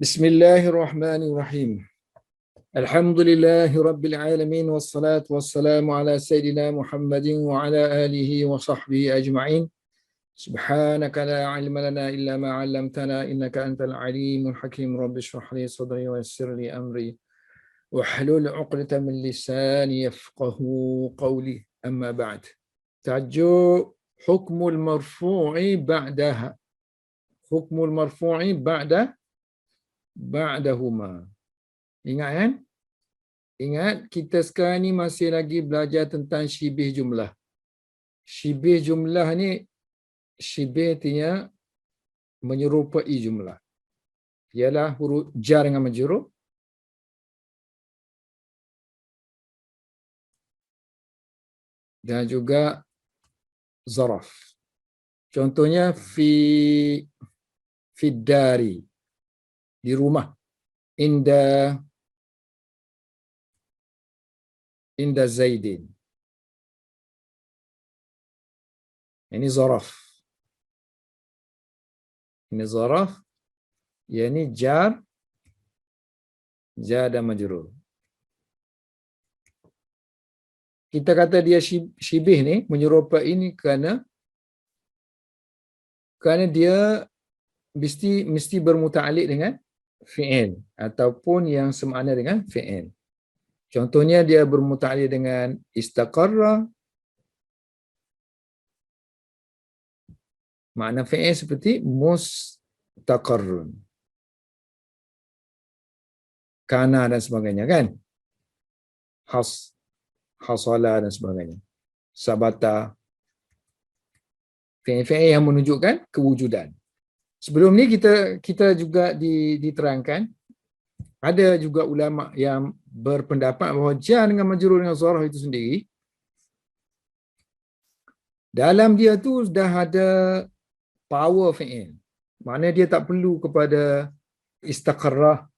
Bismillahirrahmanirrahim. Alhamdulillahi Rabbil Alamin wassalatu wassalamu ala Sayyidina Muhammadin wa ala alihi wa sahbihi ajma'in. Subhanaka la ilma lana illa ma 'allamtana innaka antal alimul hakim. Rabbi shrah li sadri wa yassir li amri wahlul 'uqdatam min lisani yafqahu qawli. Amma ba'd. Tajuk hukmul marfu'i ba'daha. Hukmul marfu'i ba'dahuma. Ingat kan? Ingat kita sekarang ni masih lagi belajar tentang syibih jumlah. Syibih jumlah ni, syibih artinya menyerupai jumlah. Ialah huruf jar dengan majrur. Dan juga zaraf. Contohnya fi dari, di rumah. Inda Zaidin. Ini zaraf. Ini zaraf. Ini jar dan majrur. Kita kata dia syibih ni, menyerupai ini kerana dia mesti bermuta'alliq dengan fi'il ataupun yang semakna dengan fi'il. Contohnya dia bermuta'alliq dengan istaqarra, makna fi'il seperti mustaqarrun, kana dan sebagainya kan, hasala dan sebagainya, sabata, fi'il yang menunjukkan kewujudan. Sebelum ni kita juga diterangkan, ada juga ulama yang berpendapat bahawa jar dengan majrur dengan zarah itu sendiri, dalam dia tu dah ada power fi'il. Maknanya dia tak perlu kepada istaqarrah.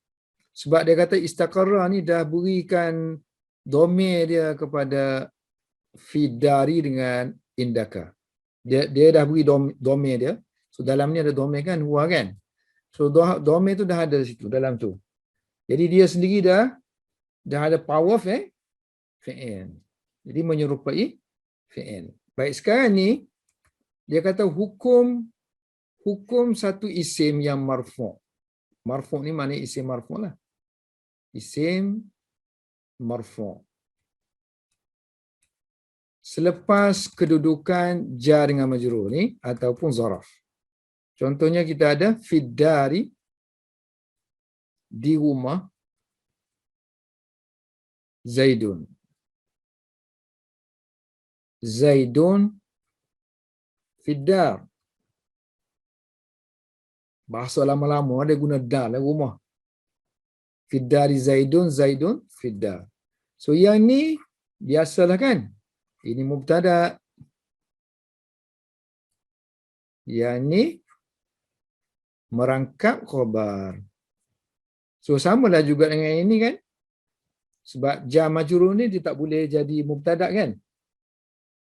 Sebab dia kata istaqarrah ni dah berikan domir dia kepada fidari dengan indaka. Dia dah beri domir dia. So dalam ni ada domir kan, huwa kan. So domir tu dah ada di situ, dalam tu. Jadi dia sendiri dah ada power fi'il. Jadi menyerupai fi'il. Baik, sekarang ni dia kata hukum satu isim yang marfu'. Marfu' ni maknanya isim marfu' lah. Isim marfu'. Selepas kedudukan jar dengan majrur ni ataupun zaraf. Contohnya kita ada fiddari, di rumah, Zaidun. Zaidun fiddar. Bahasa lama-lama ada guna dal dalam rumah. Fiddari Zaidun fiddar. So yang ni biasalah kan. Ini mubtada. Yang ni merangkap khabar. So samalah juga dengan ini kan. Sebab jar majrur ni dia tak boleh jadi mubtada kan.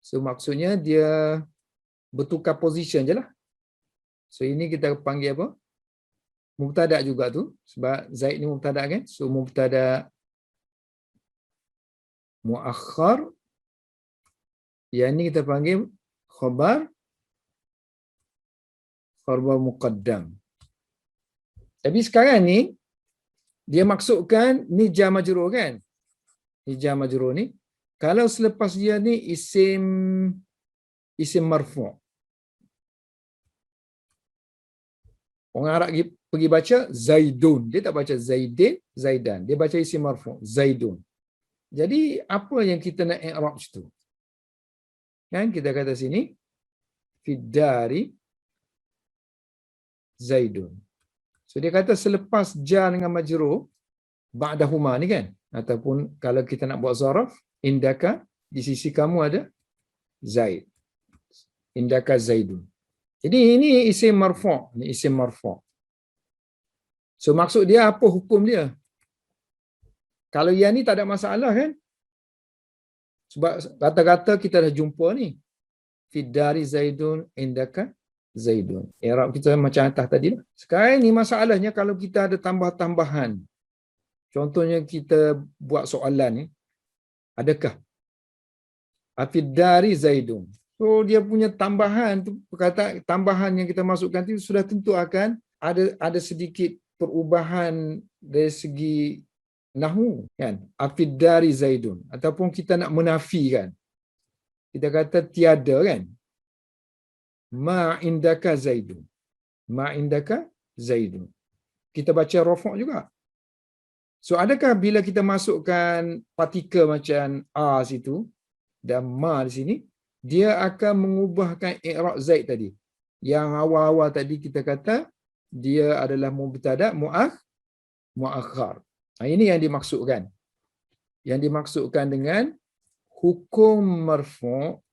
So maksudnya dia bertukar position je lah. So ini kita panggil apa? Mubtada juga tu. Sebab Zaid ni mubtada kan. So mubtada muakhar. Yang ni kita panggil khabar muqaddam. Tapi sekarang ni dia maksudkan ni jar majrur kan. Ni jar majrur ni. Kalau selepas dia ni isim marfu'. Orang Arab pergi baca Zaidun. Dia tak baca Zaidin, Zaidan. Dia baca isim marfu', Zaidun. Jadi apa yang kita nak i'rab situ? Kan kita kata sini fiddari Zaidun. So dia kata selepas jar dengan majrur ba'dahuma ni kan, ataupun kalau kita nak buat zaraf, indaka, di sisi kamu ada Zaid. Indaka Zaidun. Jadi ini isim marfu', ni isim marfu'. So maksud dia apa hukum dia? Kalau yang ni tak ada masalah kan? Sebab kata-kata kita dah jumpa ni. Fiddari Zaidun indaka Zaidun. I'rab kita macam atas tadi lah. Sekarang ni masalahnya kalau kita ada tambah-tambahan. Contohnya kita buat soalan ni, adakah afid dari Zaidun? So dia punya tambahan tu, perkataan tambahan yang kita masukkan tu sudah tentu akan ada sedikit perubahan dari segi nahwu kan. Afid dari Zaidun, ataupun kita nak menafikan. Kita kata tiada kan. Ma indaka Zaidun. Ma indaka Zaidun. Kita baca rafa' juga. So adakah bila kita masukkan partikel macam a situ dan ma di sini, dia akan mengubahkan i'rab Zaid tadi. Yang awal-awal tadi kita kata dia adalah mubtada muakhar. Ini yang dimaksudkan. Yang dimaksudkan dengan hukum marfu',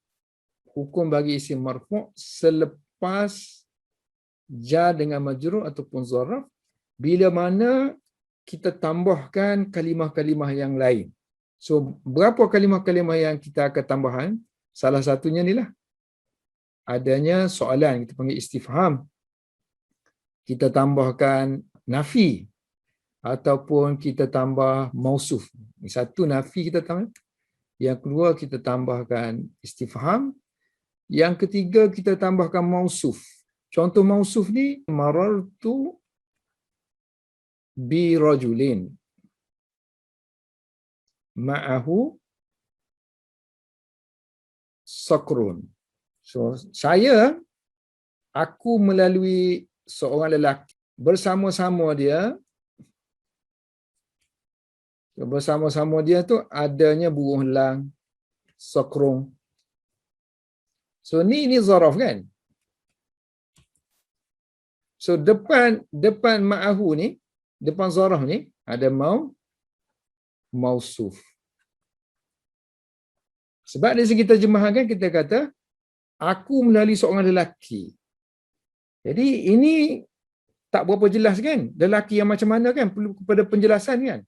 hukum bagi isim marfu' selepas jar dengan majrur ataupun zaraf, bila mana kita tambahkan kalimah-kalimah yang lain. So, berapa kalimah-kalimah yang kita akan tambahkan? Salah satunya ni lah. Adanya soalan, kita panggil istifham. Kita tambahkan nafi. Ataupun kita tambah mausuf. Satu nafi kita tambah. Yang kedua kita tambahkan istifham. Yang ketiga kita tambahkan mausuf. Contoh mausuf ni, marartu bi rajulin ma'ahu sakrun. So, aku melalui seorang lelaki. Bersama-sama dia tu adanya burung elang, sakrun. So, ni zaraf kan? So, depan ma'ahu ni, depan zaraf ni, ada mausuf. Sebab dari segi terjemahan kan kita kata, aku melalui seorang lelaki. Jadi ini tak berapa jelas kan? Lelaki yang macam mana kan? Perlu kepada penjelasan kan?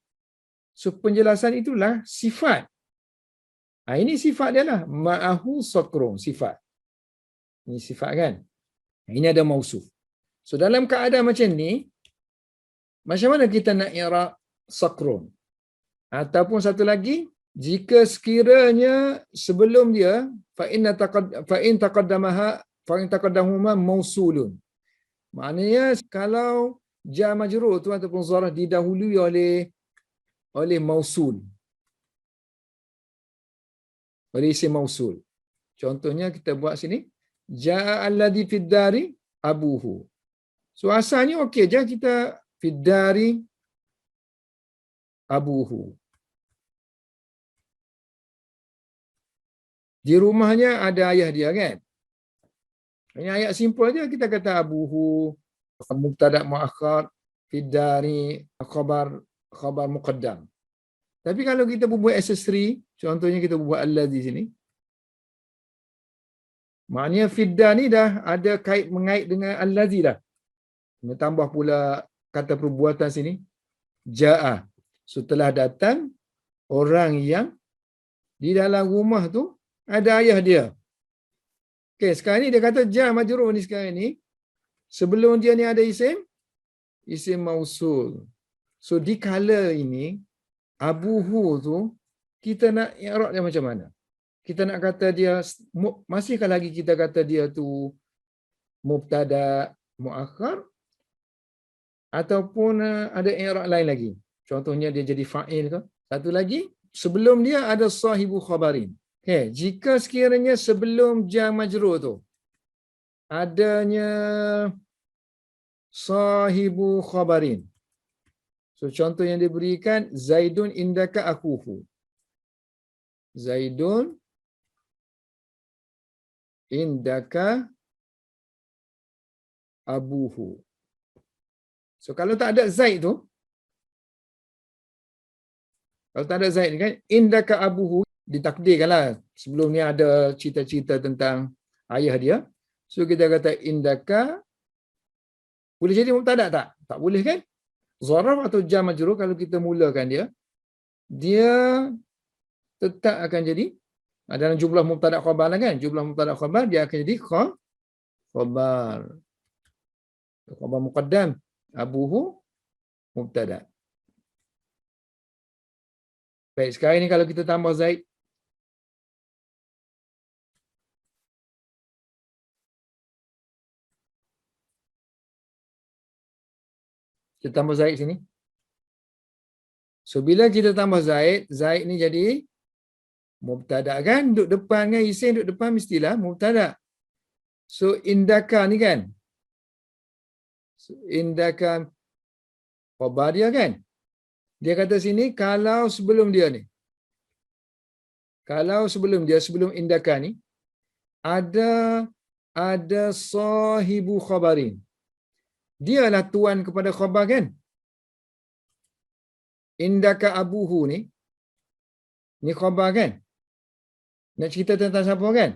So penjelasan itulah sifat. Ini sifat dia lah. Ma'ahu sakrun, sifat. Ini sifat kan? Ini ada mausuf. So dalam keadaan macam ni, macam mana kita nak i'rab sakrun? Ataupun satu lagi, jika sekiranya sebelum dia fa'in taqaddamahuma mausulun. Maknanya kalau jar majrur tu ataupun zaraf didahului oleh mausul. Oleh isim mausul. Contohnya kita buat sini, ja'a alladhi fid dari abuhu. So asalnya okey je kita fid dari abuhu. Di rumahnya ada ayah dia kan? Ini ayat simple je, kita kata abuhu, mubtada muakhar, fid dari khabar muqaddam. Tapi kalau kita buat accessory, contohnya kita buat allazi sini. Maknanya fidda ni dah ada mengait dengan allazi dah. Tambah pula kata perbuatan sini, ja'a. Setelah datang orang yang di dalam rumah tu ada ayah dia. Okey, sekarang ni dia kata jar majrur ni sekarang ni. Sebelum dia ni ada isim mausul. So di kala ini abuhu tu kita nak i'rab dia macam mana? Kita nak kata dia masihkah lagi kita kata dia tu mubtada muakhar ataupun ada i'rab lain lagi? Contohnya dia jadi fa'il ke? Satu lagi, sebelum dia ada sahibu khabarin. Okay, jika sekiranya sebelum jar majrur tu adanya sahibu khabarin. So contoh yang diberikan Zaidun indaka akuhu. Zaidun indaka abuhu. So kalau tak ada Zaid tu, kalau tak ada Zaid kan, indaka abuhu ditakdirkanlah sebelum ni ada cerita-cerita tentang ayah dia. So kita kata indaka, boleh jadi mubtada tak? Tak boleh kan? Zaraf atau jar majrur kalau kita mulakan dia tetap akan jadi dalam jumlah mubtada khabar lah kan? Jumlah mubtada khabar dia akan jadi khabar. Khabar muqaddam. Abuhu mubtada. Baik, sekarang ni kalau kita tambah Zaid. Kita tambah Zaid sini. So, bila kita tambah Zaid, Zaid ni jadi mubtada kan? Duduk depan kan, isim duduk depan mestilah mubtada. So, indaka ni kan? So, indaka khabar dia kan? Dia kata sini, kalau sebelum dia ni. Kalau sebelum dia, sebelum indaka ni, ada sahibu khabarin. Dialah tuan kepada khabar kan? Indaka abuhu ni khabar kan? Nak cerita tentang siapa kan?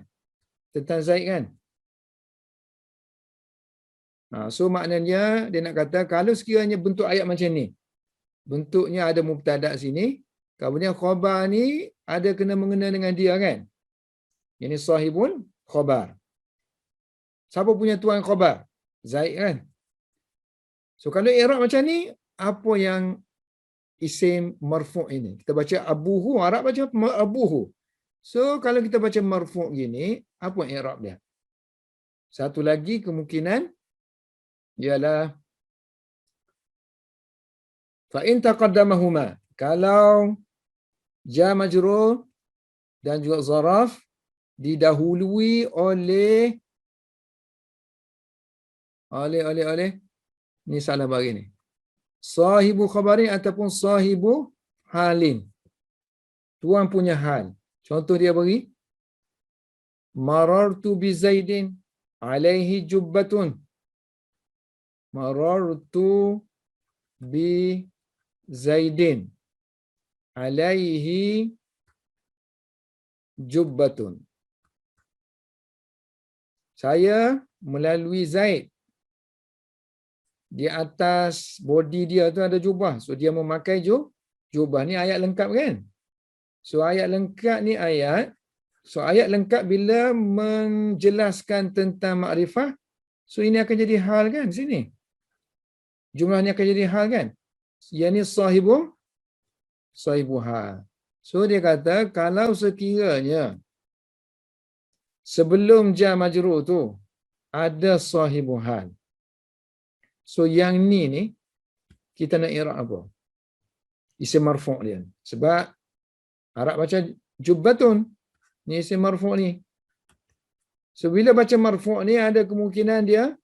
Tentang Zaid kan? So maknanya dia nak kata kalau sekiranya bentuk ayat macam ni, bentuknya ada mubtada sini, kemudian khabar ni ada kena mengena dengan dia kan? Ini sahibul khabar. Siapa punya tuan khabar? Zaid kan? So kalau i'rab macam ni, apa yang isim marfu' ini? Kita baca abuhu, Arab baca abuhu. So kalau kita baca marfu' gini, apa i'rab dia? Satu lagi kemungkinan ialah fa in taqaddamahuma, kalau ja majrur dan juga zaraf didahului oleh ni salah bagi ni, sahibu khabarin ataupun sahibu halin, tuan punya hal. Contoh dia bagi marartu bi Zaidin alaihi jubbatun. Marartu bi Zaidin alaihi jubbatun. Saya melalui Zaid. Di atas body dia tu ada jubah. So dia memakai jubah. Ni ayat lengkap kan? So ayat lengkap ni ayat. So ayat lengkap bila menjelaskan tentang makrifah. So ini akan jadi hal kan sini. Jumlah ni akan jadi hal kan? Yang ni sahibu hal. So dia kata kalau sekiranya sebelum ja majrur tu ada sahibu hal. So yang ni kita nak i'rab apa? Isim marfu' dia. Sebab Arab baca jubbatun. Ni isim marfu' ni. So bila baca marfu' ni ada kemungkinan dia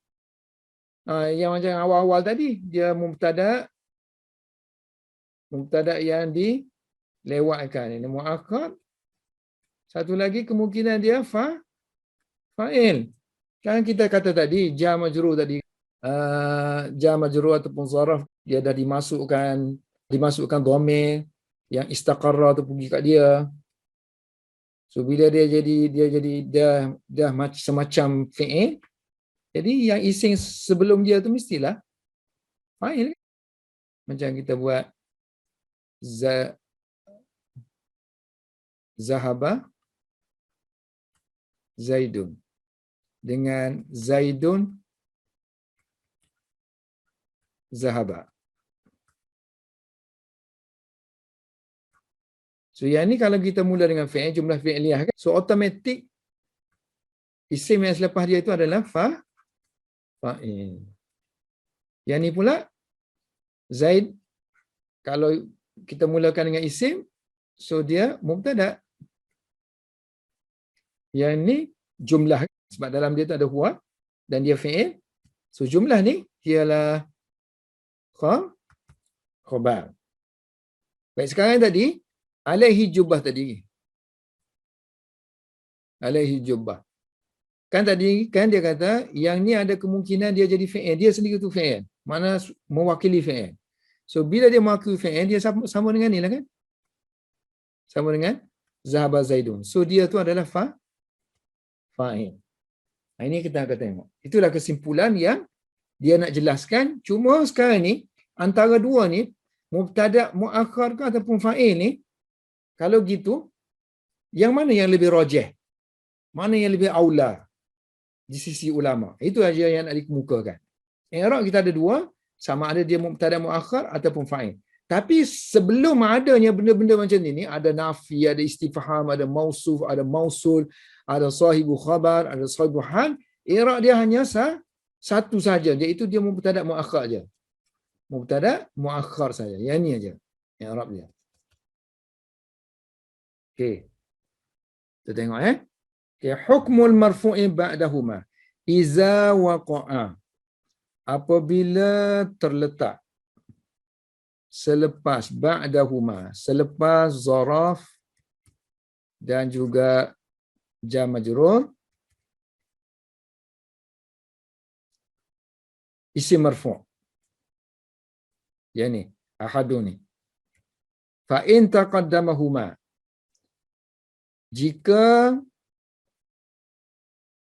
yang macam awal-awal tadi, dia mubtada yang dilewatkan. Ini muakkad. Satu lagi kemungkinan dia fa'il. Kan kita kata tadi ja majrur tadi, ja majrur ataupun zaraf dia dah dimasukkan dhamir yang istaqarra tu pergi kat dia. So bila dia jadi dah semacam fi'il, jadi yang isim sebelum dia tu mestilah fa'il. Macam kita buat zahaba Zaidun dengan Zaidun zahaba. So yang ni kalau kita mula dengan fi'il, jumlah fi'liyah kan, so automatik isim yang selepas dia itu adalah fa'il. Yang ni pula Zaid, kalau kita mulakan dengan isim, so dia mubtada. Yang ni jumlah, sebab dalam dia tu ada huwa dan dia fi'il. So jumlah ni ialah khabar. Baik, sekarang tadi alaihi jubbah tadi. Alaihi jubbah. Kan tadi kan dia kata yang ni ada kemungkinan dia jadi fi'il. Dia sendiri tu fi'il. Mana mewakili fi'il. So bila dia mewakili fi'il, dia sama dengan ni lah kan? Sama dengan zahaba Zaidun. So dia tu adalah fa'il. Ini kita akan tengok. Itulah kesimpulan yang dia nak jelaskan. Cuma sekarang ni antara dua ni, mubtada muakhar ke ataupun fa'il ni, kalau gitu yang mana yang lebih rajih? Mana yang lebih aula? di sisi ulama. Itu aja yang nak dikemukakan. I'rab kita ada dua, sama ada dia mubtada muakhar ataupun fa'il. Tapi sebelum adanya benda-benda macam ni, ada nafi, ada istifham, ada mausuf, ada mausul, ada sahibu khabar, ada sahibu hal, i'rab dia hanya satu saja, iaitu dia mubtada muakhar aja. Mubtada muakhar saja. Yang ni aja i'rab dia. Okey. Kita tengok Okay. Hukmul marfu'i ba'dahuma iza waqa'a, apabila terletak selepas ba'dahuma, selepas zaraf dan juga jar majrur, isim marfu'. Yang ni, ahadun ni. Fa in taqaddamahuma, jika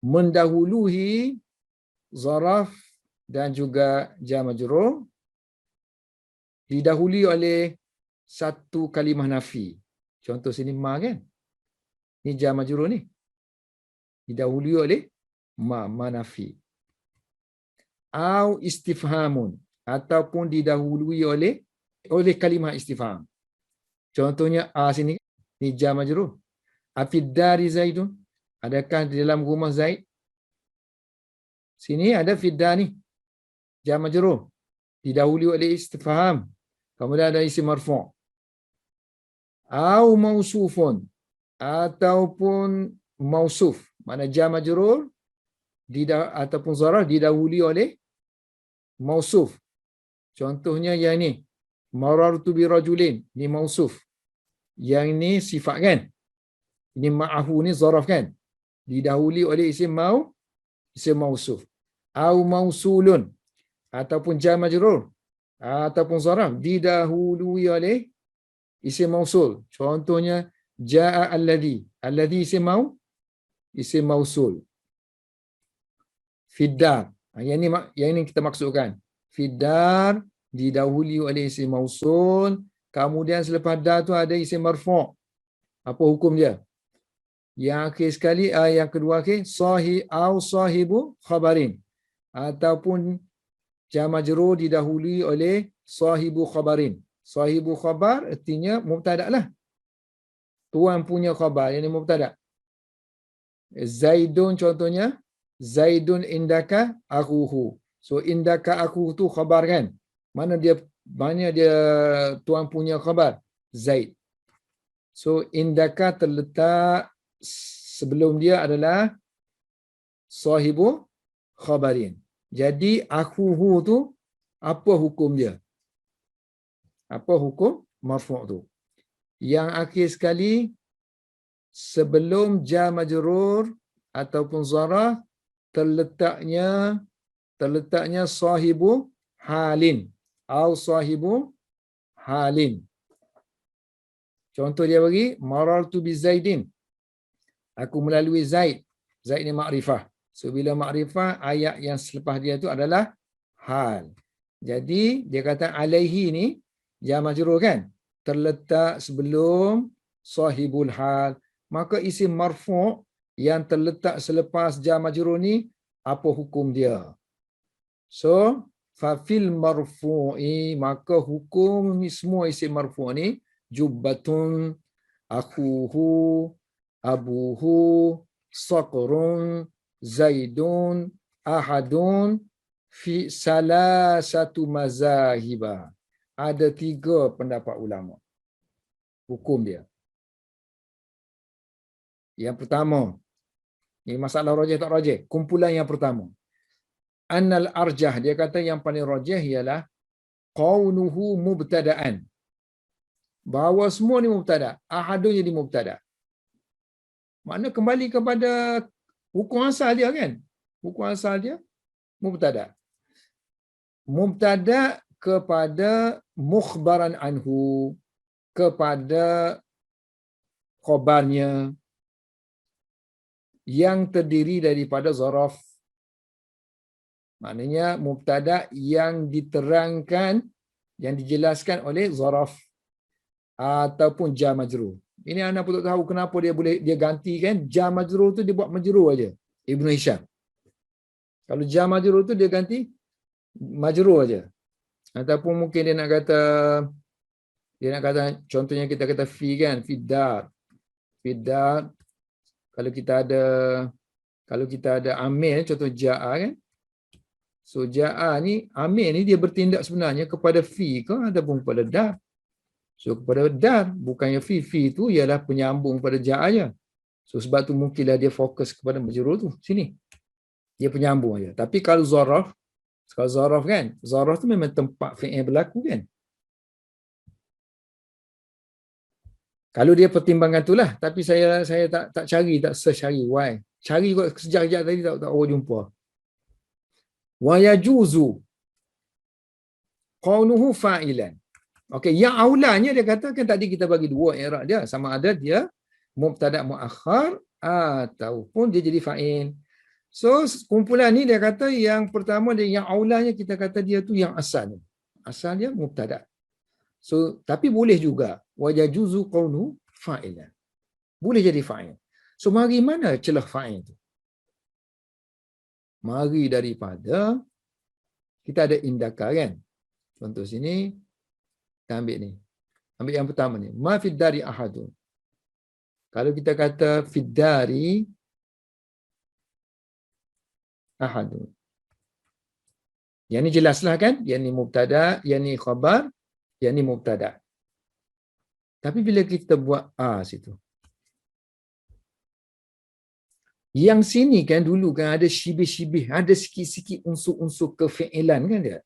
mendahului zaraf dan juga jar majrur, didahului oleh satu kalimah nafi. Contoh sini ma kan? Ni jar majrur ni. Didahului oleh ma nafi. Au istifhamun, ataupun didahului oleh kalimah istifham. Contohnya a sini, ni jar majrur. Afid dari Zaidun, adakah di dalam rumah Zaid? Sini ada fidda ni, jar majrur, didahului oleh istifham, kemudian ada isim marfu'. Au mausufun, ataupun mausuf, mana jar majrur ataupun zaraf didahului oleh mausuf. Contohnya yang ni, marartu bi rajulin, ni mausuf. Yang ni sifat kan? Ini ma'ahu ni zaraf kan? Didahului oleh isim mausuf. Au mausulun, ataupun jar majrur ataupun zaraf didahului oleh isim mausul. Contohnya jaa alladhi. Alladhi isim mausul. Fiddar. Yang ini kita maksudkan. Fiddar didahului oleh isim mausul. Kemudian selepas dar tu ada isim marfu'. Apa hukum dia? Yang akhir sekali, yang kedua akhir, sahibu khabarin. Ataupun jar majrur didahului oleh sahibu khabarin. Sahibu khabar artinya mubtada lah. Tuan punya khabar, yang ni mubtada. Zaidun contohnya, Zaidun indaka akhuhu. So indaka akhuhu tu khabar kan? Mana dia tuan punya khabar? Zaid. So indaka terletak sebelum dia adalah sahibu khabarin. Jadi akhuhu tu apa hukum dia? Apa hukum marfu' tu? Yang akhir sekali sebelum jar majrur ataupun zaraf terletaknya sahibu halin atau sahibu halin. Contoh dia bagi, marartu bi Zaidin. Aku melalui Zaid. Zaid ni makrifah. So bila makrifah, ayat yang selepas dia tu adalah hal. Jadi dia kata alaihi ni jar majrur kan? Terletak sebelum sahibul hal. Maka isim marfu' yang terletak selepas jar majrur ni, apa hukum dia? So fa fil marfu'i, maka hukum semua isim marfu' ni jubbatun, akhuhu, abuhu, saqrun, zaidun, ahadun, fi salasatu mazahibah. Ada 3 pendapat ulama. Hukum dia. Yang pertama, ini masalah rajih tak rajih. Kumpulan yang pertama. Annal arjah, dia kata yang paling rajih ialah qaunuhu mubtada'an. Bahawa semua ni mubtada, ahadun jadi mubtada. Makna kembali kepada hukum asal dia kan? Hukum asal dia mubtada. Mubtada kepada mukhbaran anhu, kepada khabarnya yang terdiri daripada zaraf. Maknanya mubtada yang diterangkan, yang dijelaskan oleh zaraf ataupun jar majrur. Ini anda perlu tahu kenapa dia gantikan jar majrur tu, dia buat majrur aja. Ibnu Hisham. Kalau jar majrur tu dia ganti majrur aja. Ataupun mungkin dia nak kata contohnya kita kata fi kan, fidar. Fidar kalau kita ada amil contoh jaa kan. So jaa ni amil ni dia bertindak sebenarnya kepada fi ke ataupun kepada dar. So kepada dar, bukannya fi. Fi tu ialah penyambung pada jaa aja. So sebab tu mungkinlah dia fokus kepada majrur tu sini. Dia penyambung aja. Tapi kalau zaraf kan, zaraf tu memang tempat fi'il berlaku kan. Kalau dia pertimbangan itulah, tapi saya tak cari, tak search cari why. Cari kot sekejap-kejap tadi tak orang jumpa. Wa yajuzu qawluhu fa'ilan. Okey, yang aulanya dia kata kan tadi kita bagi dua i'rab dia, sama ada dia mubtada muakhar ataupun dia jadi fa'il. So kumpulan ni dia kata yang pertama dia yang aulanya kita kata dia tu yang asal ni. Asal dia mubtada. So tapi boleh juga wa yajuzu qawlu fa'ilan. Boleh jadi fa'il. So mari mana celah fa'il tu? Mari daripada kita ada indaka kan. Contoh sini kita ambil ni. Ambil yang pertama ni. Ma fid dari ahadun. Kalau kita kata fid dari ahadun. Yang ni jelaslah kan? Yang ni mubtada, yang ni khabar, yang ni mubtada. Tapi bila kita buat situ. Yang sini kan dulu kan ada syibih-syibih, ada sikit-sikit unsur-unsur kefi'ilan kan dia.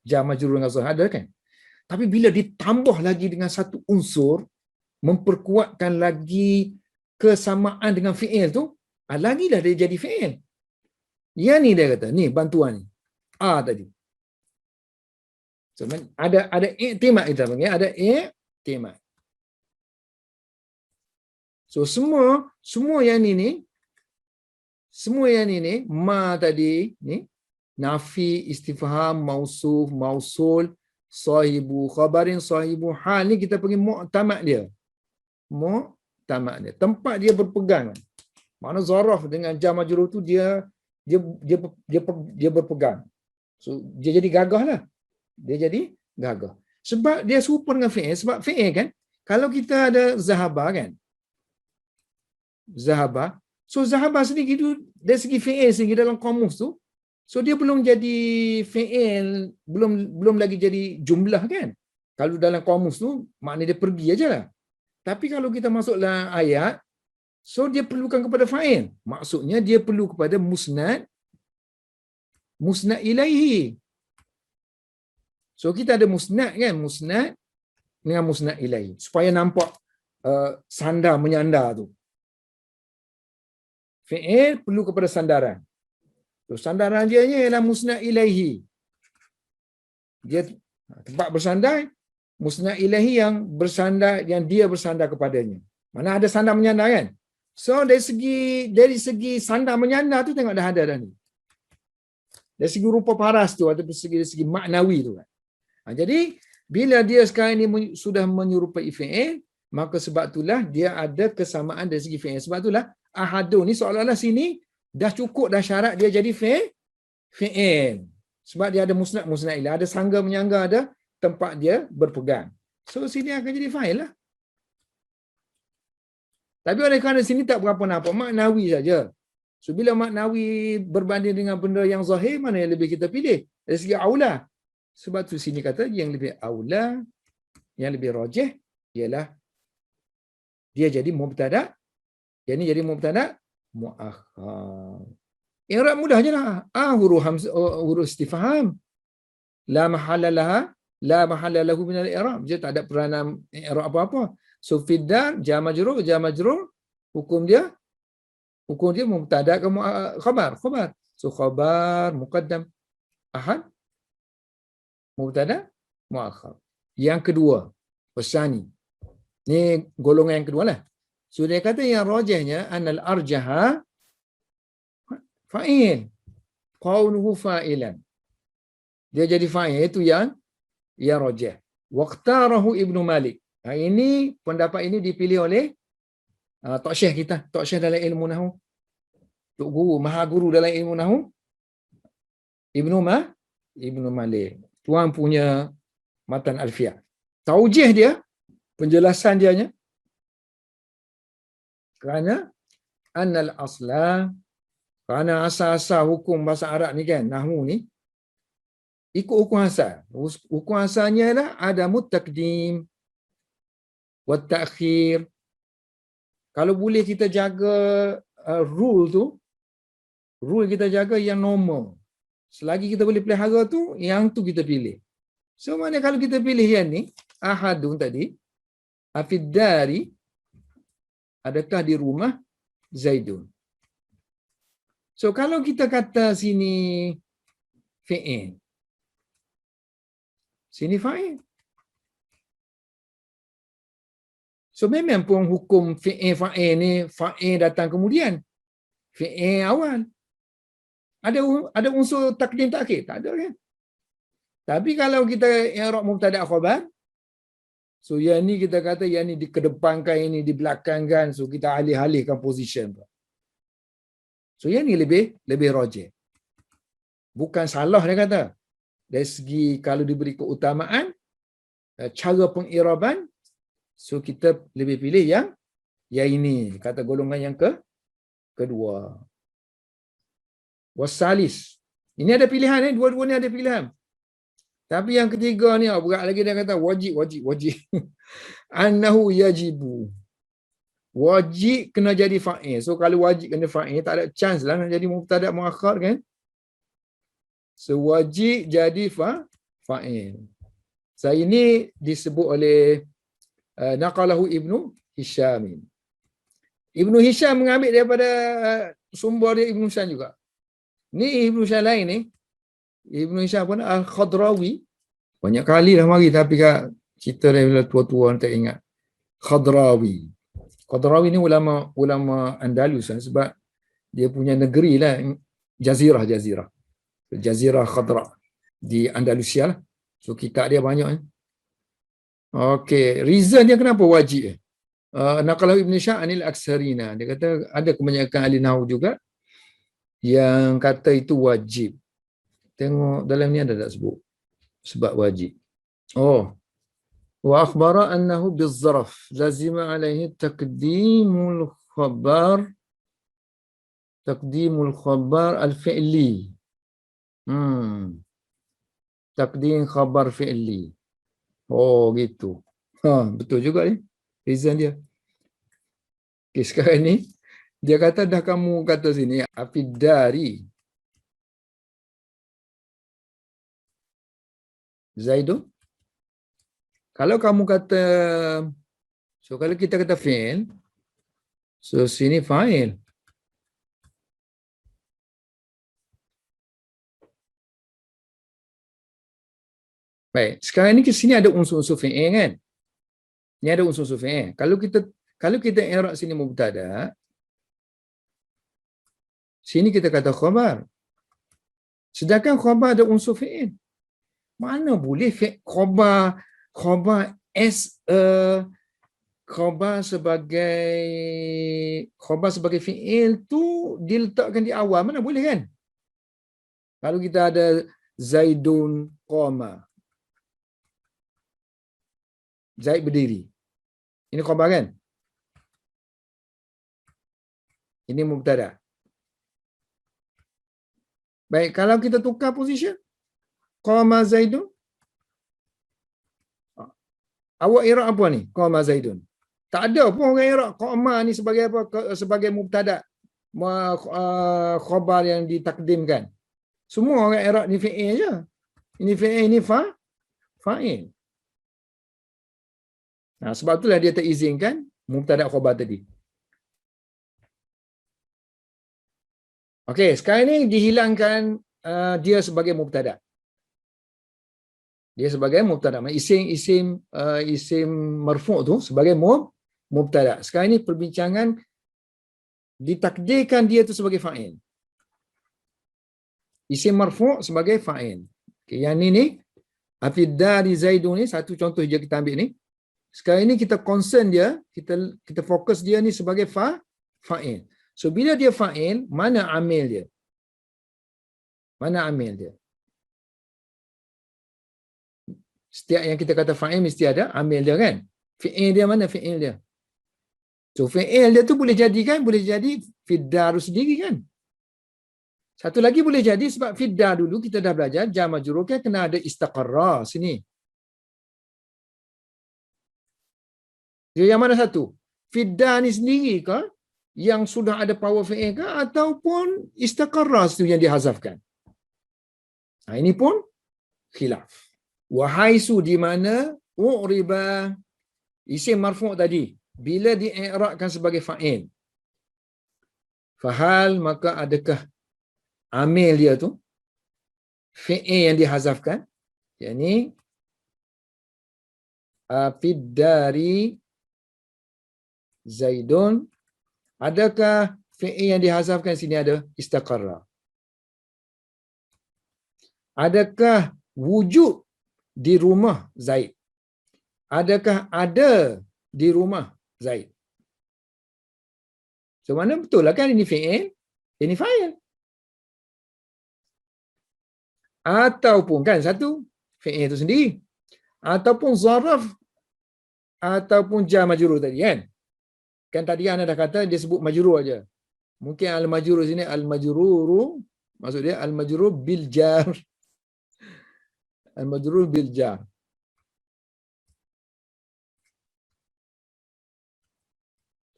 Jar majrur dengan zahir ada kan? Tapi bila ditambah lagi dengan satu unsur, memperkuatkan lagi kesamaan dengan fi'il tu, lagilah dia jadi fi'il. Yang ni dia kata, ni bantuan ni. Tadi. So, ada i'timad kita panggil, ada i'timad. So semua yang ni ma tadi ni nafi, istifham, mausuf, mausul, sahibu khabarin, sahibu hal ni kita panggil mu'tamad dia. Mu'tamad dia. Tempat dia berpegang. Mana zaraf dengan jar majrur tu dia berpegang. So dia jadi gagah lah. Dia jadi gagah. Sebab dia serupa dengan fi'il. Sebab fi'il kan, kalau kita ada zahaba kan, zahaba. So zahaba sendiri tu dari segi fi'il sendiri dalam kamus tu, so dia belum jadi fi'il, belum lagi jadi jumlah kan. Kalau dalam kamus tu maknanya dia pergi ajalah. Tapi kalau kita masuk dalam ayat, so dia perlukan kepada fa'il. Maksudnya dia perlu kepada musnad ilaihi. So kita ada musnad kan, musnad dengan musnad ilaihi supaya nampak sandar menyandar tu. Fi'il perlu kepada sandaran. So, sandaran dia ialah musnad ilaihi. Dia tempat bersandar, musnad ilaihi yang bersandar, yang dia bersandar kepadanya. Mana ada sandar menyandar kan? So dari segi sandar menyandar tu tengok dah ada dah ni. Dari segi rupa paras tu atau dari segi maknawi tu kan. Jadi bila dia sekarang ni sudah menyerupai fi'il, maka sebab itulah dia ada kesamaan dari segi fi'il. Sebab itulah ahadun ni seolah-olah sini dah cukup dah syarat dia jadi fi'il. Sebab dia ada musnad ilah, ada sangga menyangga, ada tempat dia berpegang. So sini akan jadi fa'il lah. Tapi oleh kerana sini tak berapa nampak, maknawi saja. So bila maknawi berbanding dengan benda yang zahir, mana yang lebih kita pilih? Dari segi aula. Sebab tu sini kata yang lebih aula, yang lebih rajih ialah dia jadi mubtada. Yang ni jadi mubtada muakhar. I'rab mudah je lah. Huruf istifham. La mahalla lahu min al-i'rab. Dia tak ada peranan i'rab apa-apa. So fiddar jar majrur hukum dia mubtada ke khabar. So khabar muqaddam ahad mubtada muakhar. Yang kedua, wasani. Ni golongan yang kedua lah. So dia kata yang rajihnya anal arjaha fa'il. Qawluhu fa'ilan. Dia jadi fa'il, itu yang rajih. Waqtarahu Ibnu Malik. Ini pendapat ini dipilih oleh Tok Syekh kita, Tok Syekh dalam ilmu nahwu. Tok guru, maha guru dalam ilmu nahwu. Ibnu Malik. Tuan punya matan Alfiyah. Taujih dia, penjelasan dianya, kerana annal asla, kerana asal-asal hukum bahasa Arab ni kan, nahwu ni, ikut hukum asal. Hukum asalnya adalah adamut taqdim wa ta'khir. Kalau boleh kita jaga rule tu, rule kita jaga yang normal. Selagi kita boleh pelihara tu, yang tu kita pilih. So mana kalau kita pilih yang ni, ahadun tadi, afid dari, adakah di rumah Zaidun. So kalau kita kata sini fi'il, sini fa'il. So memang pun hukum fi'il fa'il ni, fa'il datang kemudian, fi'il awal. Ada unsur takdim takhir? Tak ada kan? Tapi kalau kita i'rab mubtada' khabar, so yang ni kita kata yang ni dikedepankan, yang ni dibelakangkan, so kita alih-alihkan position. So yang ni lebih rajih. Bukan salah dia kata. Dari segi kalau diberi keutamaan, cara pengiraban, so kita lebih pilih yang ini, kata golongan yang kedua. Wasalis. Ini ada pilihan, dua-dua ni ada pilihan. Tapi yang ketiga ni berat lagi, dia kata wajib. Annahu yajibu. Wajib kena jadi fa'il. So kalau wajib kena fa'il, tak ada chance lah nak jadi mubtada' muakhar kan. So wajib jadi fa'il. So ini disebut oleh naqalahu Ibnu Hisham. Ibnu Hisham mengambil daripada sumber dia Ibnu Hisham juga. Ni Ibnu Hisham lain ni. Ibnu Hisham pun Al-Khadrawi. Banyak kali dah mari, tapi kat cerita dia bila tua-tua tak ingat. Khadrawi. Khadrawi ni ulama Andalus kan, sebab dia punya negeri lah, Jazirah Khadra di Andalusia lah. So kitab dia banyak. Okey, reason dia kenapa wajib? Naqalahu Ibn Syah anil aksarina. Dia kata ada kebanyakan ahli nahwu juga yang kata itu wajib. Tengok dalam ni ada tak sebut sebab wajib. Wa akhbara annahu bizarf lazima alaihi taqdimul khabar al-fi'li. Taqdim khabar fi'li. Gitu. Betul juga ni reason dia. Okay, sekarang ni dia kata dah kamu kata sini afid dari Zaidun. Kalau kamu kata, so kalau kita kata fi'il, so sini fa'il. Baik, sekarang ni ke sini ada unsur-unsur fi'il kan? Ni ada unsur-unsur fi'il. Kalau kita i'rab sini mubtada', sini kita kata khabar. Sedangkan khabar ada unsur fi'il. Mana boleh khabar as a khabar sebagai fi'il tu diletakkan di awal, mana boleh kan? Kalau kita ada Zaidun qama, Zaid berdiri, ini khabar kan? Ini mubtada'. Baik, kalau kita tukar position, qama Zaidun, awak i'rab apa ni? Qama Zaidun. Tak ada pun orang i'rab qama ni sebagai apa? Sebagai mubtada', khabar yang ditakdimkan. Semua orang i'rab ni fi'il je. Ini fi'il, ini fa'il. Nah, sebab itulah dia terizinkan mubtada' khabar tadi. Okey, sekarang ni dihilangkan dia sebagai mubtada'. Dia sebagai mubtada'. Isim marfu' tu sebagai mubtada'. Sekarang ni perbincangan ditakdirkan dia tu sebagai fa'il. Isim marfu' sebagai fa'il. Okay, yang ni afid dari Zaidun ni satu contoh je kita ambil ni. Sekarang ini kita concern dia, kita fokus dia ni sebagai fa'il. So bila dia fa'il, mana amil dia? Mana amil dia? Setiap yang kita kata fa'il mesti ada amil dia kan. Fi'il dia mana fi'il dia? So fi'il dia tu boleh jadi kan, boleh jadi fiddar sendiri kan. Satu lagi boleh jadi sebab fiddar dulu kita dah belajar jar majrur kan kena ada istaqarra sini. Dia yang mana satu? Fiddar ni sendiri ke yang sudah ada power fi'il ke ataupun istaqarra tu yang dihazafkan? Ini pun khilaf. Wahaisu di mana u'riba isim marfu' tadi bila di'irabkan sebagai fa'il. Fahal maka adakah amil dia tu fi'il yang dihazafkan? Yakni fiddari Zaidun, adakah fi'il yang dihazafkan sini ada istaqarra? Adakah wujud di rumah Zaid? Adakah ada di rumah Zaid? So mana betul lah kan ini fi'il, ini fa'il. Ataupun kan satu fi'il itu sendiri. Ataupun zaraf ataupun jar majrur tadi kan. Kan tadi anda dah kata dia sebut majrur aja. Mungkin al-majrur sini al-majruru maksud dia al-majrur bil jar. Al-majrur bil jar.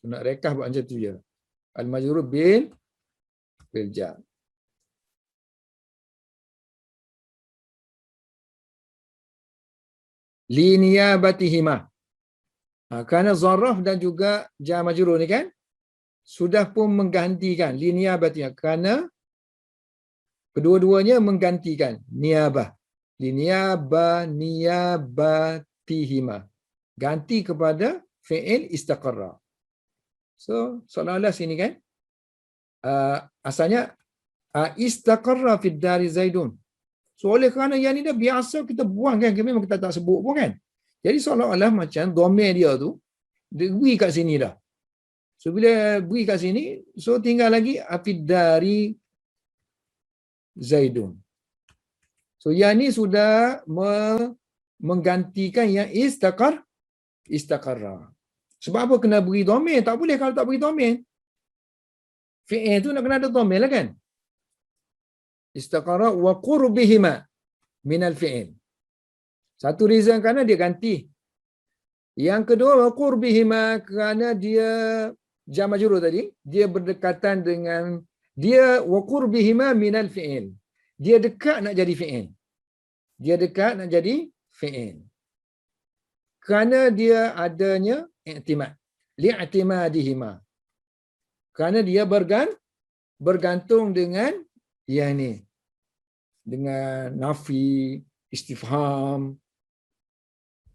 Nak rekah buat macam tu je. Al-majrur bil jar. Li niyabatihima. Kerana zaraf dan juga jar majrur ni kan sudah pun menggantikan li niyabatihima kerana kedua-duanya menggantikan niyabah. Li niyabatihima. Ganti kepada fi'il istaqarra. So seolah-olah sini kan asalnya istaqarra fid dari Zaidun. So oleh kerana yang ni dah biasa kita buang kan, memang kita tak sebut pun kan. Jadi seolah-olah macam dhamir dia tu dia beri kat sini dah. So bila beri kat sini, so tinggal lagi fid dari Zaidun. So yang ni sudah menggantikan yang istaqarra. Sebab apa kena beri dhamir? Tak boleh kalau tak beri dhamir. Fi'il tu nak kena ada dhamir lah kan? Istaqarra wa qurbihima minal fi'il. Satu reason kerana dia ganti. Yang kedua wa qurbihima kerana dia jar majrur tadi, dia berdekatan dengan dia wa qurbihima minal fi'il. Dia dekat nak jadi fi'il. Dia dekat nak jadi fi'il. Kerana dia adanya i'timad. Li'timadihima. Kerana dia bergantung dengan yang ni. Dengan nafi, istifham,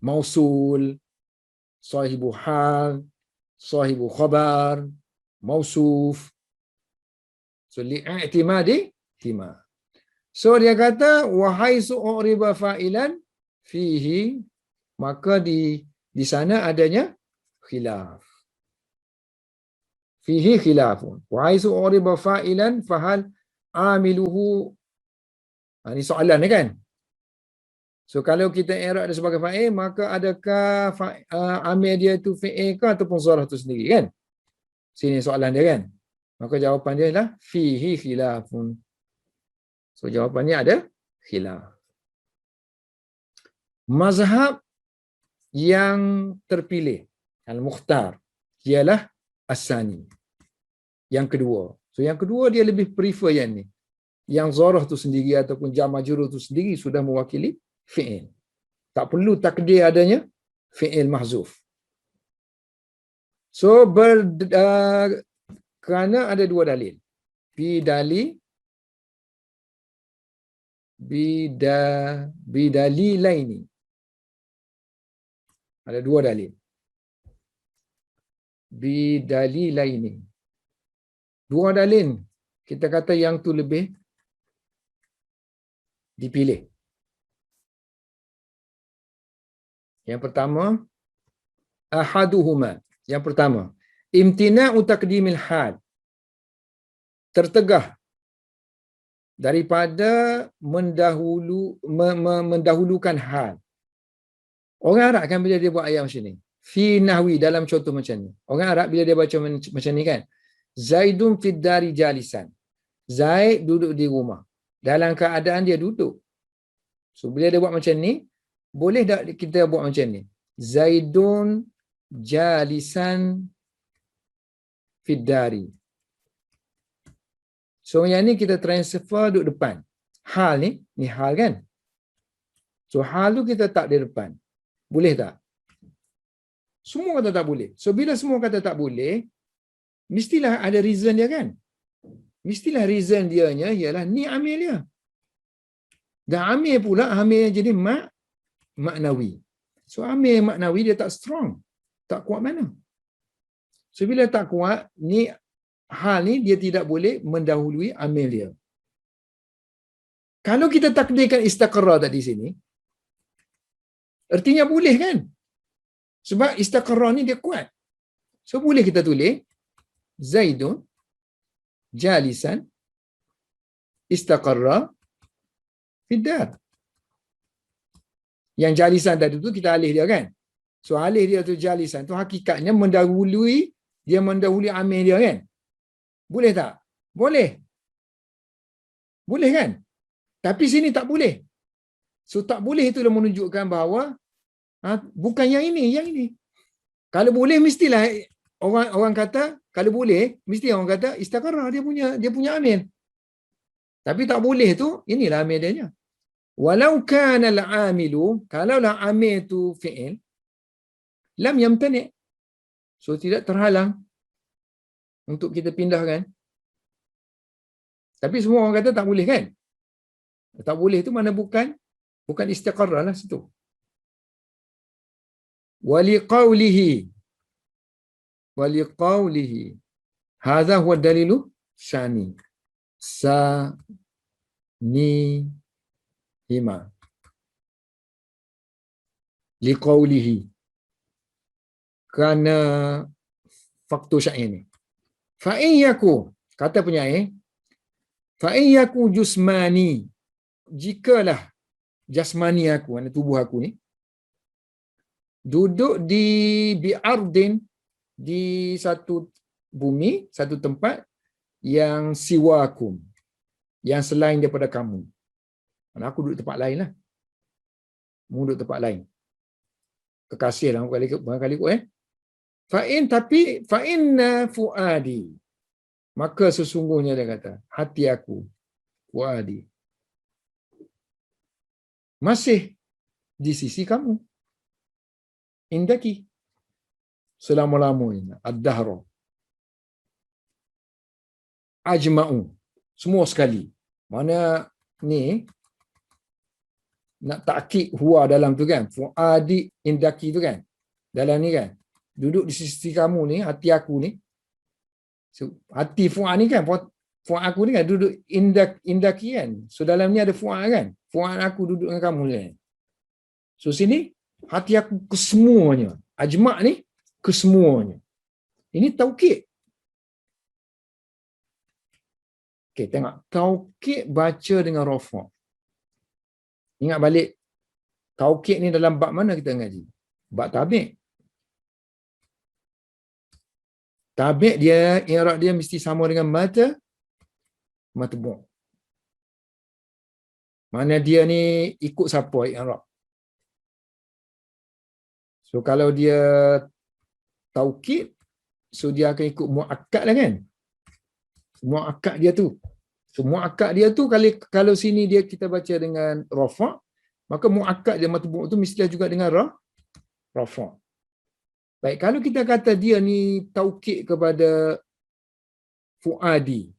mausul, sahibu hal, sahibu khabar, mausuf. So li'timadihima. So dia kata wahai su'riba fa'ilan fihi, maka di sana adanya khilaf. Fihi khilafun. Wahai su'riba fa'ilan fahal amiluhu. Ini soalan ni kan. So kalau kita i'rab dia sebagai fa'il, maka adakah amil dia itu fi'il ke ataupun zarah tu sendiri kan? Sini soalan dia kan. Maka jawapan dia adalah fihi khilafun. So jawapannya ada khilaf. Mazhab yang terpilih, al-mukhtar, ialah as-sani. Yang kedua. So yang kedua dia lebih prefer yang ni. Yang zarah tu sendiri ataupun jar majrur tu sendiri sudah mewakili fi'il. Tak perlu takdir adanya fi'il mahzuf. So kerana ada dua dalil. Bidalilaini. Ada dua dalil. Bidalilaini. Dua dalil. Kita kata yang tu lebih dipilih. Yang pertama, ahaduhuma. Yang pertama, imtina'u taqdimil hal. Tertegah daripada mendahulukan hal. Orang Arab kan bila dia buat ayat macam ni, fi nahwi dalam contoh macam ni. Orang Arab bila dia baca macam ni kan, Zaidun fid dari jalisan. Zaid duduk di rumah. Dalam keadaan dia duduk. So bila dia buat macam ni, boleh tak kita buat macam ni? Zaidun jalisan fid dari. So yang ni kita transfer duduk depan. Hal ni hal kan? So hal tu kita tak di depan. Boleh tak? Semua kata tak boleh. So bila semua kata tak boleh, mestilah ada reason dia kan? Mestilah reason dia nya ialah ni amil dia. Dan amil pula, amil jadi maknawi. So amil maknawi dia tak strong. Tak kuat mana? So bila tak kuat, ni hal ni dia tidak boleh mendahului amil dia. Kalau kita takdirkan istaqarra tadi sini, artinya boleh kan? Sebab istaqarra ni dia kuat. So boleh kita tulis Zaidun jalisan istaqarra fid dar. Yang jalisan tadi tu kita alih dia kan? So alih dia tu jalisan tu hakikatnya mendahului amil dia kan? Boleh tak? Boleh. Boleh kan? Tapi sini tak boleh. So tak boleh itulah menunjukkan bahawa bukan yang ini. Kalau boleh mestilah orang kata, kalau boleh mesti orang kata istaqarra dia punya amil. Tapi tak boleh tu, inilah amil dia. Walau kana al-amilu, kalaulah amil tu fi'il, lam yamtani'. So tidak terhalang untuk kita pindahkan. Tapi semua orang kata tak boleh kan? Tak boleh tu mana bukan istaqarra lah situ. Waliqaulihi hadha huwa dalilu sani hima liqaulihi, kerana faktor syair ni. Fa in yaku, kata penyair, fa in yaku jusmani, jikalah jasmani aku, mana tubuh aku ni duduk di bi'ardin, di satu bumi, satu tempat yang siwakum, yang selain daripada kamu. Mana aku duduk tempat lain lah. Mu duduk tempat lain. Kekasih lah berkali ikut fa'inna fuadi, maka sesungguhnya dia kata, hati aku, fuadi, masih di sisi kamu. Indaki. Selama-lamanya. Ad-dahra. Ajma'u. Semua sekali. Mana ni, nak takkid huwa dalam tu kan. Fuadi indaki tu kan. Dalam ni kan. Duduk di sisi kamu ni, hati aku ni. So, hati fuad ni kan. Fuad aku ni kan duduk indaki kan. So dalam ni ada fuad kan. Fuad aku duduk dengan kamu ni. So sini, hati aku kesemuanya. Ajma' ni kesemuanya. Ini taukid. Okey, tengok. Taukid baca dengan rafa'. Ingat balik. Taukid ni dalam bab mana kita ngaji? Bab tabi'. Tabi' dia, i'rab dia mesti sama dengan matbu'. Mana dia ni ikut siapa i'rab? So kalau dia taukid, so dia akan ikut muakkad lah kan? Muakkad dia tu. So muakkad dia tu kalau sini dia kita baca dengan rafa', maka muakkad dia matbu' tu mestilah juga dengan rafa'. Baik, kalau kita kata dia ni taukid kepada fuadi.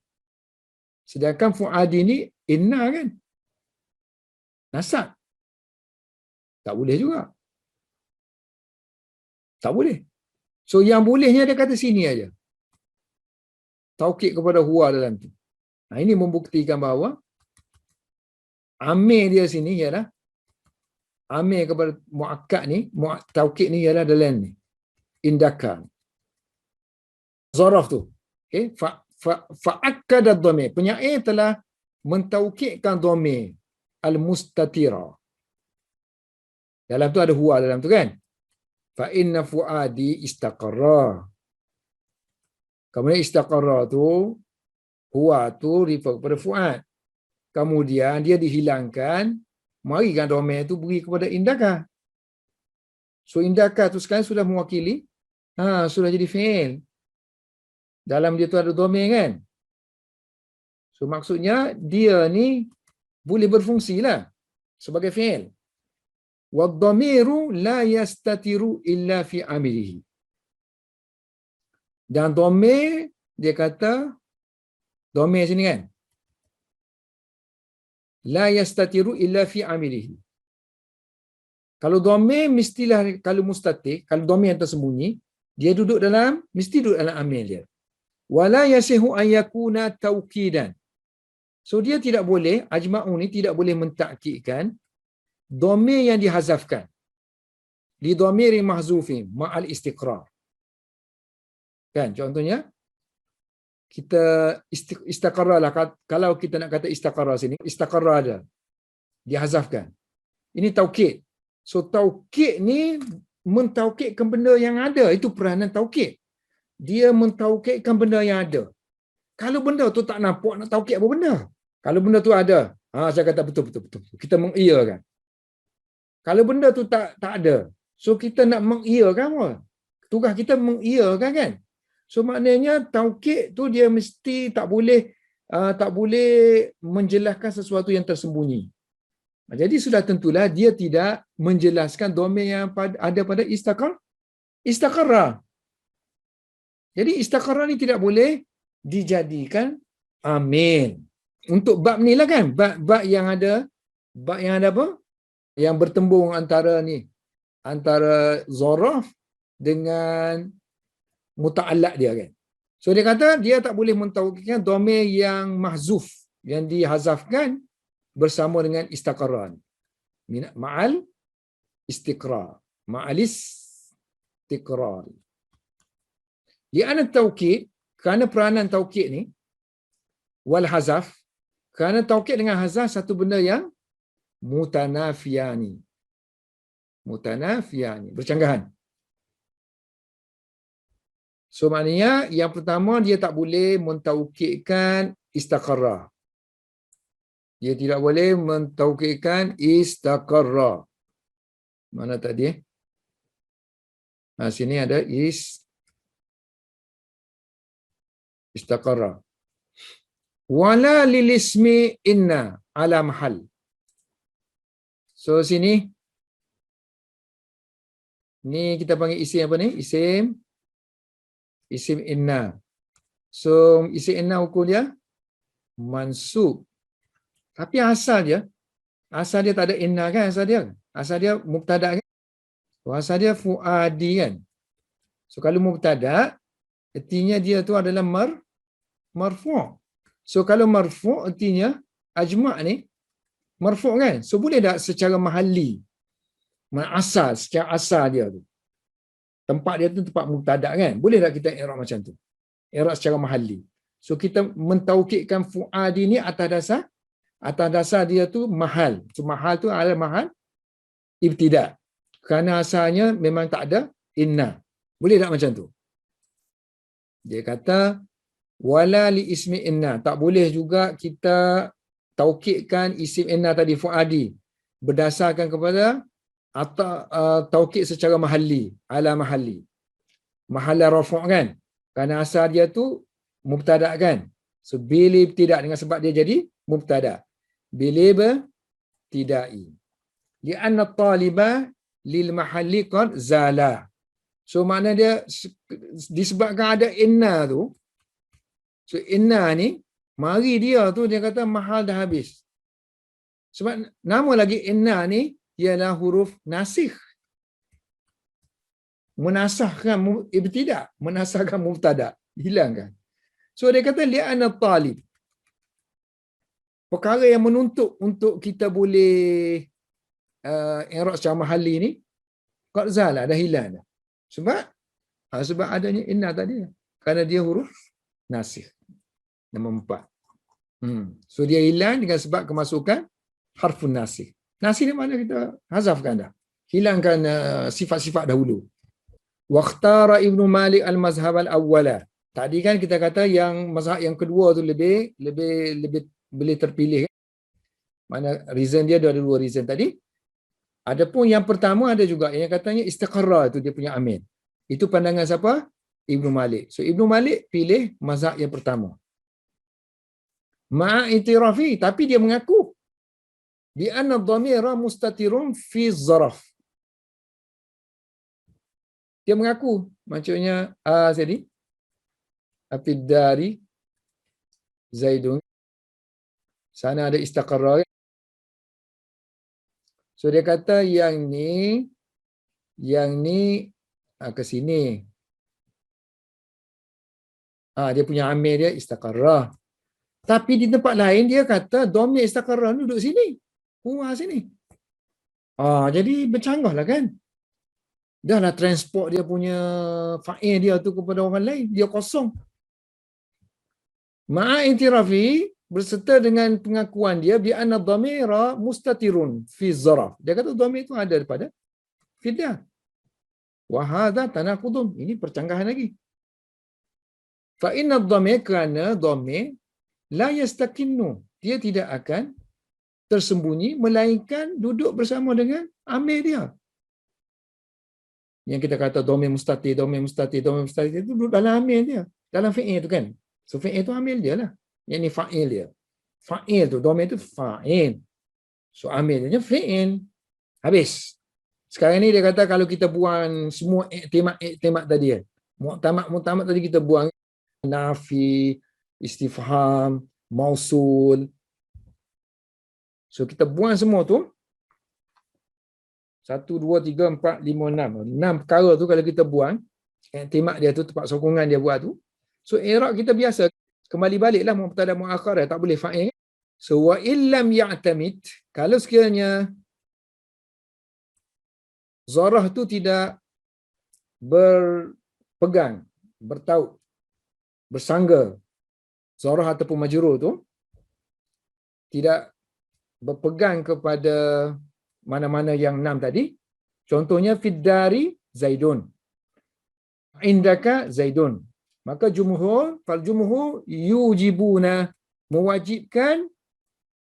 Sedangkan fuadi ni inna kan? Nasab. Tak boleh juga. Tak boleh. So yang bolehnya dia kata sini aja. Taukid kepada huwa dalam tu. Nah, ini membuktikan bahawa amil dia sini ialah amil kepada muakkad ni, taukid ni ialah dalam ni. Indakan. Zaraf tu. Okey, fa'akkada dhamir. Penyair telah mentaukidkan dhamir al-mustatira. Dalam tu ada huwa dalam tu kan. Fa inna fuadi istaqarra. Kemudian istaqarra tu, huwa tu refer kepada fuad. Kemudian dia dihilangkan, mari kan domain tu beri kepada indaka. So indaka tu sekarang sudah mewakili, sudah jadi fi'il. Dalam dia tu ada domain kan. So maksudnya dia ni boleh berfungsi lah sebagai fi'il. Wad-dhamiru la yastatiru illa fi amilihi. Dan dhamir dia kata dhamir sini kan, la yastatiru illa fi amilihi. Kalau dhamir mestilah, kalau mustatir, kalau dhamir yang tersembunyi, dia duduk dalam, mesti duduk dalam amil dia. Wala yasihu an yakuna tauqidan. So dia tidak boleh, ajma'u ni tidak boleh mentakkidkan dhamir yang dihazafkan. Li dhamiri mahzufin ma'al istiqrar. Kan contohnya kita istaqarra lah, kalau kita nak kata istaqarra sini, istaqarra ada dihazafkan. Ini taukid. So taukid ni mentaukidkan benda yang ada, itu peranan taukid. Dia mentaukidkan benda yang ada. Kalau benda tu tak nampak, nak taukid apa benda? Kalau benda tu ada, saya kata betul. Kita mengiyakan. Kalau benda tu tak ada, so kita nak mengiyakan apa? Tugas kita mengiyakan kan? So maknanya taukid tu dia mesti tak boleh menjelaskan sesuatu yang tersembunyi. Jadi sudah tentulah dia tidak menjelaskan domain yang ada pada istaqarra. Jadi istaqarra ni tidak boleh dijadikan amil. Untuk bab ni lah kan, bab yang ada apa? Yang bertembung antara zaraf dengan muta'allaq dia kan. So dia kata dia tak boleh mentaukidkan dhamir yang mahzuf, yang dihazafkan bersama dengan istaqarra. Ma'al istiqrar. Ma'al istiqrar. Li'anna taukid, kerana peranan taukid ni, wal hazaf, kerana taukid dengan hazaf satu benda yang mutanafiyani, bercanggahan. So maknanya yang pertama dia tak boleh mentaukidkan istaqarra. Dia tidak boleh mentaukidkan istaqarra. Mana tadi? Sini ada istaqarra. Wala lil ismi inna ala mahal. So sini ni kita panggil isim apa ni? Isim inna. So isim inna hukum dia mansub. Tapi asal dia tak ada inna kan, asal dia mubtada kan. Asal dia fuadi kan. So kalau mubtada artinya dia tu adalah marfu'. So kalau marfu' artinya ajma' ni marfu' kan. So boleh tak secara mahalli, asal, secara asal dia tu, tempat dia tu tempat mubtada kan, boleh tak kita i'rab macam tu, i'rab secara mahalli. So kita mentaukidkan fuadi ni atas dasar dia tu mahal. So mahal tu adalah mahal ibtida, kerana asalnya memang tak ada inna. Boleh tak macam tu? Dia kata wala li ismi inna, tak boleh juga kita taukidkan isim inna tadi fuadi berdasarkan kepada atau taukid secara mahalli, ala mahalli, mahalla rafu' kan, kerana asal dia tu mubtada kan. So bil ibtida, dengan sebab dia jadi mubtada, bil ibtidai, li anna taliba lil mahalli qad zala. So makna dia disebabkan ada inna tu, so inna ni mari dia tu dia kata mahal dah habis. Sebab nama lagi inna ni ialah huruf nasikh, menasahkan ibtida, menasahkan mubtada, hilangkan. So dia kata li'anna talib, perkara yang menuntut untuk kita boleh i'rab secara mahalli ni qad zala, dah hilang dah. Sebab adanya inna tadi, kerana dia huruf nasikh. Nombor 4. So dia hilang dengan sebab kemasukan harfun nasikh. Nasikh ni mana kita hazafkan dah. Hilangkan sifat-sifat dahulu. Waqtara Ibnu Malik al-mazhab al-awwala. Tadi kan kita kata yang mazhab yang kedua tu lebih boleh terpilih. Mana reason dia ada dua reason tadi. Adapun yang pertama ada juga yang katanya istiqarra tu dia punya amin. Itu pandangan siapa? Ibnu Malik. So Ibnu Malik pilih mazhab yang pertama. Ma'a itirafi, tapi dia mengaku bi anna dhamira mustatirun fi zaraf. Dia mengaku maksudnya tadi afid dari Zaidun sana ada istaqarra. So dia kata yang ni ke sini. Dia punya amil dia istaqarra. Tapi di tempat lain dia kata dhamir istaqarra duduk sini. Sini. Jadi bercanggah lah kan. Dah lah transport dia punya fa'il dia tu kepada orang lain. Dia kosong. Ma'a intirafi berserta dengan pengakuan dia bi anna dhamira mustatirun fi zaraf. Dia kata dhamir itu ada pada fi'il. Wa hadha tanaqudun. Ini percanggahan lagi. Fa inna dhamir kerana dhamir la yastakinnu. Dia tidak akan tersembunyi melainkan duduk bersama dengan amil dia. Yang kita kata dhamir mustatir itu duduk dalam amil dia, dalam fi'il tu kan. So fi'il tu amil dia lah. Yang ni fa'il dia. Fa'il tu, dhamir tu fa'il. So amil dia fi'il. Habis. Sekarang ni dia kata kalau kita buang semua iktimat tadi kan. Mu'tamad tadi kita buang nafi, istifham, mausul. So kita buang semua tu. 1, 2, 3, 4, 5, 6. 6 perkara tu kalau kita buang, iktimat dia tu, tempat sokongan dia buat tu. So i'rab kita biasa. Kembali baliklah mubtada muakhar, tak boleh fa'il. So wa illam ya'tamid, kalau sekiranya zarah tu tidak berpegang, bertaut, bersangga, zarah ataupun majrur tu tidak berpegang kepada mana-mana yang 6 tadi. Contohnya fiddari Zaidun. Indaka Zaidun. Maka fal jumhur yujibuna, mewajibkan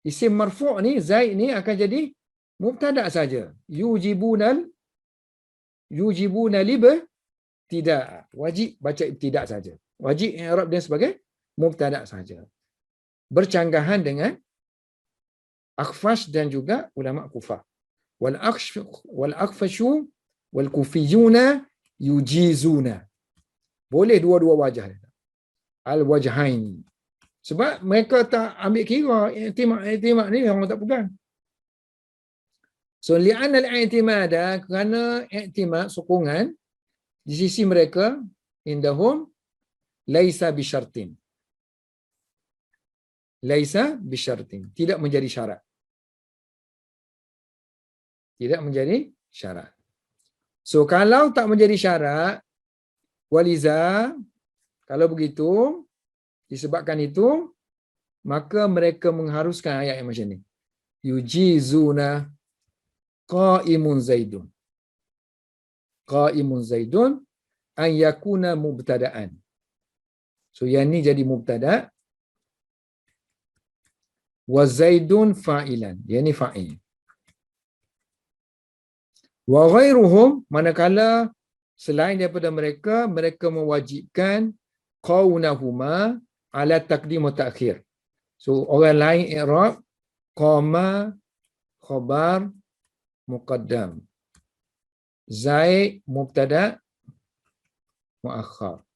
isim marfu' ni Zaid ni akan jadi mubtada saja. Yujibuna lib tidak. Wajib baca ibtida saja. Wajib i'rab dia sebagai mubtada saja. Bercanggahan dengan Akhfash dan juga ulama Kufah. Wal akhfashu wal kufiyuna yujizuna. Boleh dua-dua wajah. Al-wajhain. Sebab mereka tak ambil kira i'timat ni orang tak pegang. So li'anna al-i'timada, kerana i'timat sokongan di sisi mereka indahum laisa bisyartin. Laisa bisyartin, tidak menjadi syarat. Tidak menjadi syarat. So kalau tak menjadi syarat, waliza, kalau begitu, disebabkan itu, maka mereka mengharuskan ayat yang macam ni. Yujizuna qaimun Zaidun. Qaimun Zaidun an yakuna mubtada'an. So yang ni jadi mubtada', wa Zaidun fa'ilan. Yang ni fa'il. Wa ghairuhum, manakala selain daripada mereka, mereka mewajibkan qaunahuma ala taqdim wa ta'khir. So orang lain i'rab qama khabar muqaddam, Zaid mubtada muakhar.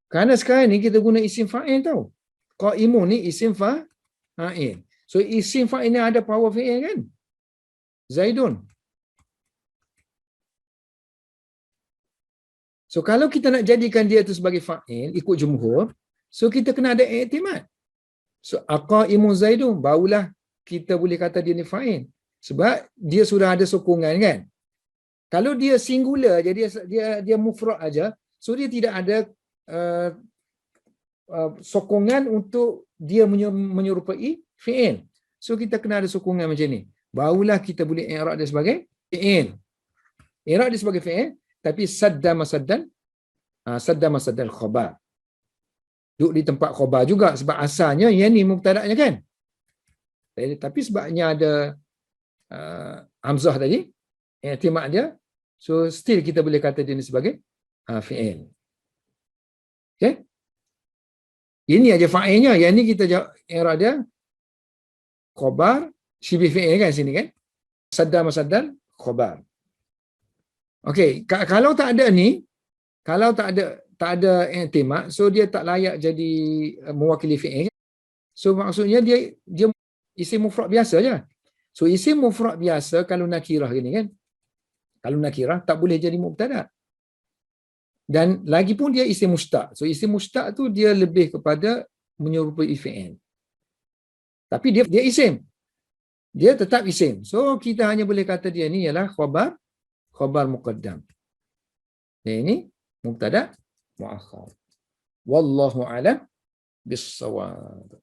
Kerana sekarang ni kita guna isim fa'il tau. Qaimun ni isim fa'il. So isim fa'il ni ada power fi'il kan? Zaidun. So kalau kita nak jadikan dia tu sebagai fa'il ikut jumhur, so kita kena ada i'timad. So aqaimun Zaidun, barulah kita boleh kata dia ni fa'il. Sebab dia sudah ada sokongan kan. Kalau dia singular aja, dia mufrad aja, so dia tidak ada sokongan untuk dia menyerupai fi'il. So kita kena ada sokongan macam ni. Barulah kita boleh i'rab dia sebagai fi'il. I'rab dia sebagai fi'il, tapi sadda masaddan khabar. Duduk di tempat khabar juga sebab asalnya yang ni mubtada'nya kan. Tapi sebabnya ada hamzah tadi, i'timad dia, so still kita boleh kata dia ni sebagai fi'il. Okay? Ini aja fa'ilnya. Yang ni kita jawab i'rab dia khabar syibih fi'il kan sini kan. Sadda masaddan khabar. Okey, kalau tak ada ni, kalau tak ada i'timad, so dia tak layak jadi mewakili fi'il. So maksudnya dia isim mufrad biasa je. So isim mufrad biasa kalau nakirah gini kan. Kalau nakirah tak boleh jadi mubtada. Dan lagi pun dia isim mustaq. So isim mustaq tu dia lebih kepada menyerupai fi'il. Tapi dia isim. Dia tetap isim. So kita hanya boleh kata dia ni ialah khabar muqaddam. Dan ini mubtada muakhar. Wallahu a'lam bis-shawab.